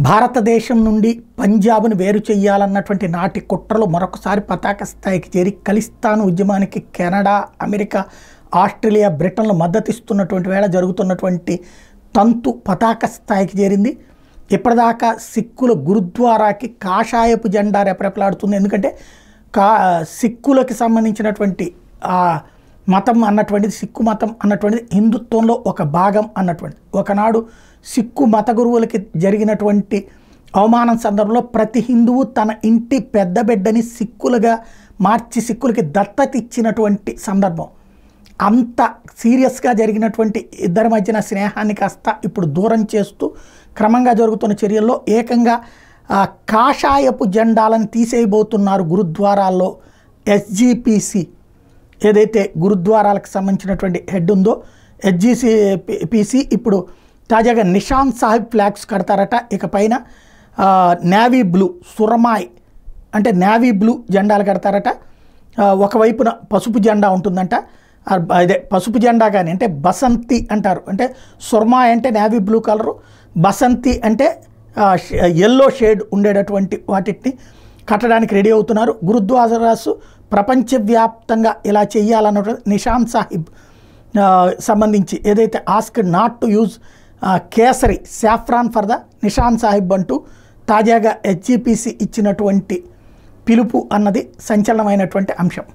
భారతదేశం నుండి పంజాబ్ను వేరు చేయాలన్నటువంటి నాటి కుట్రలు మరొకసారి పతాక స్థాయికి చేరి ఖలిస్తాన్ ఉద్యమానికి కెనడా, అమెరికా, ఆస్ట్రేలియా, బ్రిటన్లు మద్దతిస్తున్నటువంటి వేళ జరుగుతున్నటువంటి తంతు పతాక స్థాయికి చేరింది. ఇప్పటిదాకా సిక్కుల గురుద్వారాకి కాషాయపు జెండా రెపరెపలాడుతుంది. ఎందుకంటే సిక్కులకి సంబంధించినటువంటి మతం అన్నటువంటిది, సిక్కు మతం అన్నటువంటిది హిందుత్వంలో ఒక భాగం అన్నటువంటిది. ఒకనాడు సిక్కు మత గురువులకి జరిగినటువంటి అవమానం సందర్భంలో ప్రతి హిందువు తన ఇంటి పెద్ద బిడ్డని సిక్కులుగా మార్చి సిక్కులకి దత్తత ఇచ్చినటువంటి సందర్భం. అంత సీరియస్గా జరిగినటువంటి ఇద్దరి మధ్యన స్నేహాన్ని కాస్త ఇప్పుడు దూరం చేస్తూ క్రమంగా జరుగుతున్న చర్యల్లో ఏకంగా కాషాయపు జెండాలను తీసేయబోతున్నారు గురుద్వారాల్లో. ఎస్జీపీసీ ఏదైతే గురుద్వారాలకు సంబంధించినటువంటి హెడ్ ఉందో ఎస్జీపీసీ ఇప్పుడు తాజాగా నిషాన్ సాహిబ్ ఫ్లాగ్స్ కడతారట. ఇక పైన నేవీ బ్లూ, సురమాయ్ అంటే నేవీ బ్లూ జెండాలు కడతారట. ఒకవైపున పసుపు జెండా ఉంటుందంట. అదే పసుపు జెండా కానీ అంటే బసంతి అంటారు. అంటే సురమాయ్ అంటే నేవీ బ్లూ కలరు, బసంతి అంటే ఎల్లో షేడ్ ఉండేటటువంటి వాటిని కట్టడానికి రెడీ అవుతున్నారు. గురుద్వారాసు ప్రపంచవ్యాప్తంగా ఇలా చేయాలన్నటువంటి నిషాన్ సాహిబ్ సంబంధించి ఏదైతే asked not to use kesari saffron for the Nishan Sahib అంటూ తాజాగా ఎస్జీపీసీ ఇచ్చినటువంటి పిలుపు అన్నది సంచలనమైనటువంటి అంశం.